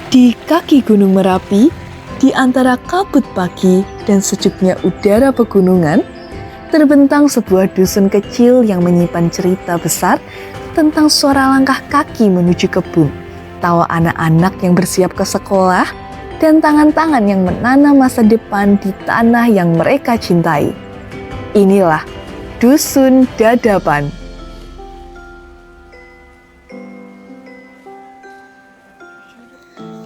Di kaki Gunung Merapi, di antara kabut pagi dan sejuknya udara pegunungan, terbentang sebuah dusun kecil yang menyimpan cerita besar tentang suara langkah kaki menuju kebun, tawa anak-anak yang bersiap ke sekolah, dan tangan-tangan yang menanam masa depan di tanah yang mereka cintai. Inilah Dusun Dadapan.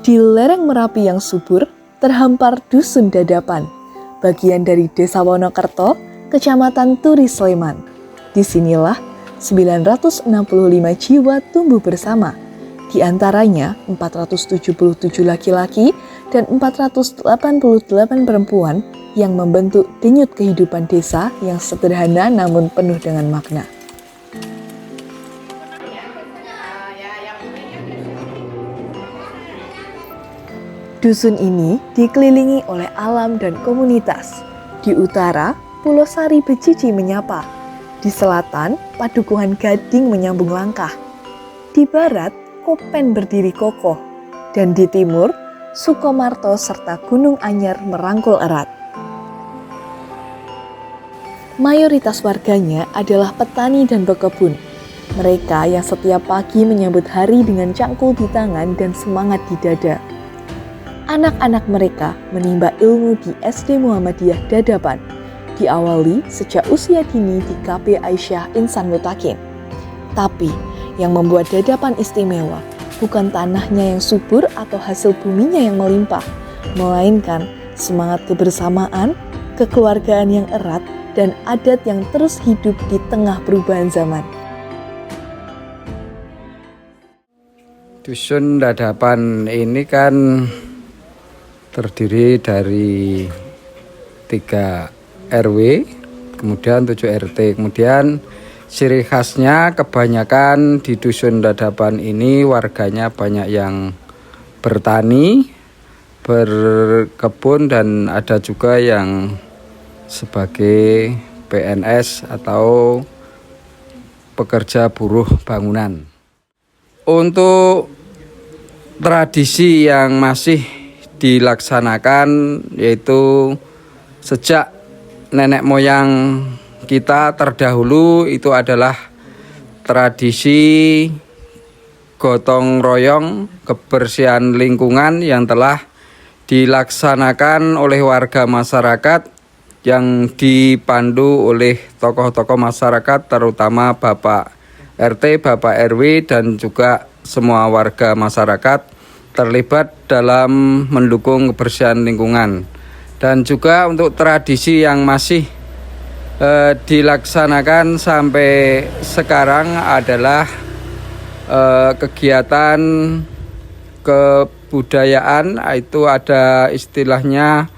Di lereng Merapi yang subur, terhampar Dusun Dadapan, bagian dari Desa Wonokerto, Kecamatan Turi Sleman. Disinilah 965 jiwa tumbuh bersama, di antaranya 477 laki-laki dan 488 perempuan yang membentuk denyut kehidupan desa yang sederhana namun penuh dengan makna. Dusun ini dikelilingi oleh alam dan komunitas. Di utara, Pulau Sari Becici menyapa. Di selatan, Padukuhan Gading menyambung langkah. Di barat, Kopen berdiri kokoh. Dan di timur, Sukomarto serta Gunung Anyar merangkul erat. Mayoritas warganya adalah petani dan pekebun. Mereka yang setiap pagi menyambut hari dengan cangkul di tangan dan semangat di dada. Anak-anak mereka menimba ilmu di SD Muhammadiyah Dadapan, diawali sejak usia dini di KP Aisyah Insan Mutakin. Tapi yang membuat Dadapan istimewa bukan tanahnya yang subur atau hasil buminya yang melimpah, melainkan semangat kebersamaan, kekeluargaan yang erat, dan adat yang terus hidup di tengah perubahan zaman. Dusun Dadapan ini kan terdiri dari 3 RW, kemudian 7 RT. Kemudian ciri khasnya kebanyakan di Dusun Dadapan ini warganya banyak yang bertani, berkebun, dan ada juga yang sebagai PNS atau pekerja buruh bangunan. Untuk tradisi yang masih dilaksanakan yaitu sejak nenek moyang kita terdahulu itu adalah tradisi gotong royong kebersihan lingkungan yang telah dilaksanakan oleh warga masyarakat yang dipandu oleh tokoh-tokoh masyarakat terutama Bapak RT, Bapak RW, dan juga semua warga masyarakat terlibat dalam mendukung kebersihan lingkungan. Dan juga untuk tradisi yang masih dilaksanakan sampai sekarang adalah kegiatan kebudayaan, itu ada istilahnya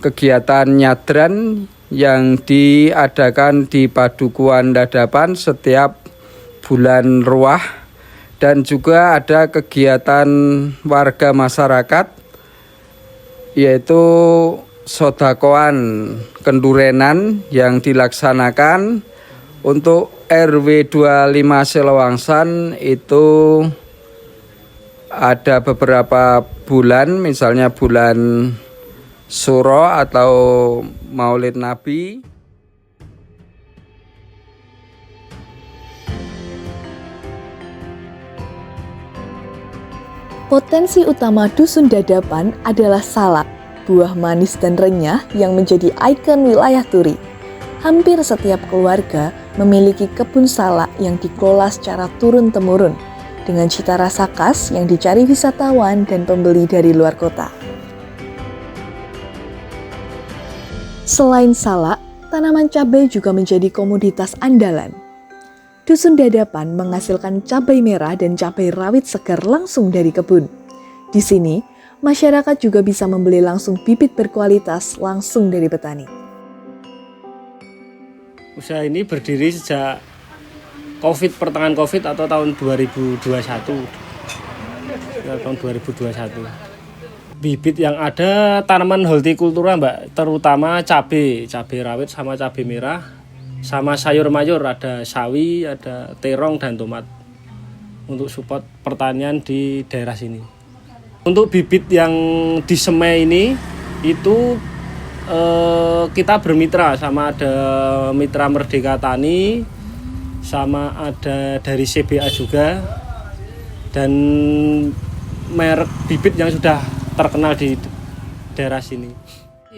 kegiatan nyadran yang diadakan di Padukuhan Dadapan setiap bulan Ruah. Dan juga ada kegiatan warga masyarakat yaitu sodakoan kendurenan yang dilaksanakan untuk RW 25 Selewangsan. Itu ada beberapa bulan, misalnya bulan Suro atau Maulid Nabi. Potensi utama Dusun Dadapan adalah salak, buah manis dan renyah yang menjadi ikon wilayah Turi. Hampir setiap keluarga memiliki kebun salak yang dikelola secara turun-temurun, dengan cita rasa khas yang dicari wisatawan dan pembeli dari luar kota. Selain salak, tanaman cabai juga menjadi komoditas andalan. Dusun Dadapan menghasilkan cabai merah dan cabai rawit segar langsung dari kebun. Di sini, masyarakat juga bisa membeli langsung bibit berkualitas langsung dari petani. Usaha ini berdiri sejak pertengahan COVID atau tahun 2021. Tahun 2021. Bibit yang ada tanaman hortikultura, Mbak, terutama cabai rawit sama cabai merah. Sama sayur mayur, ada sawi, ada terong, dan tomat untuk support pertanian di daerah sini. Untuk bibit yang di Semai ini itu kita bermitra sama ada Mitra Merdeka Tani, sama ada dari CBA juga, dan merek bibit yang sudah terkenal di daerah sini.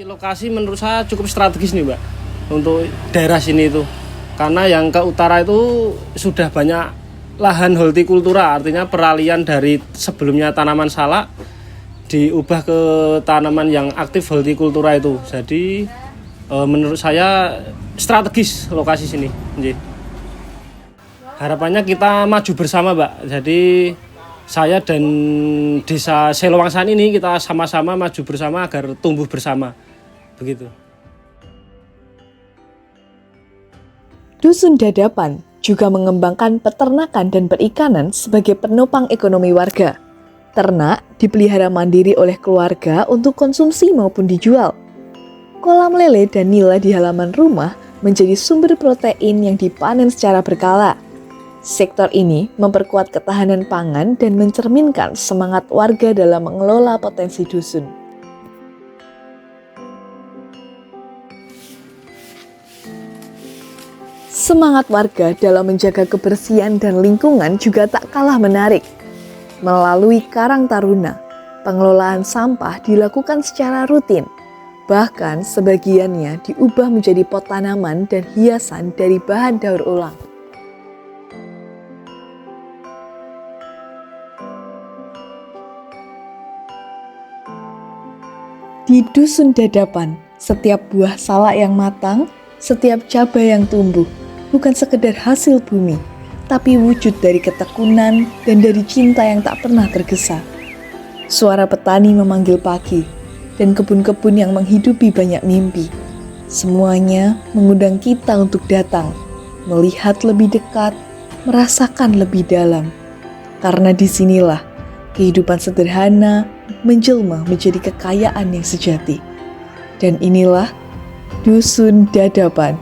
Lokasi menurut saya cukup strategis nih Mbak untuk daerah sini itu, karena yang ke utara itu sudah banyak lahan hortikultura, artinya peralihan dari sebelumnya tanaman salak diubah ke tanaman yang aktif hortikultura itu. Jadi menurut saya strategis lokasi sini. Harapannya kita maju bersama Mbak. Jadi saya dan Desa Selowangsan ini kita sama-sama maju bersama agar tumbuh bersama. Begitu. Dusun Dadapan juga mengembangkan peternakan dan perikanan sebagai penopang ekonomi warga. Ternak dipelihara mandiri oleh keluarga untuk konsumsi maupun dijual. Kolam lele dan nila di halaman rumah menjadi sumber protein yang dipanen secara berkala. Sektor ini memperkuat ketahanan pangan dan mencerminkan semangat warga dalam mengelola potensi dusun. Semangat warga dalam menjaga kebersihan dan lingkungan juga tak kalah menarik. Melalui Karang Taruna, pengelolaan sampah dilakukan secara rutin. Bahkan sebagiannya diubah menjadi pot tanaman dan hiasan dari bahan daur ulang. Di Dusun Dadapan, setiap buah salak yang matang, setiap cabai yang tumbuh, bukan sekedar hasil bumi, tapi wujud dari ketekunan dan dari cinta yang tak pernah tergesa. Suara petani memanggil pagi, dan kebun-kebun yang menghidupi banyak mimpi. Semuanya mengundang kita untuk datang, melihat lebih dekat, merasakan lebih dalam. Karena disinilah kehidupan sederhana menjelma menjadi kekayaan yang sejati. Dan inilah Dusun Dadapan.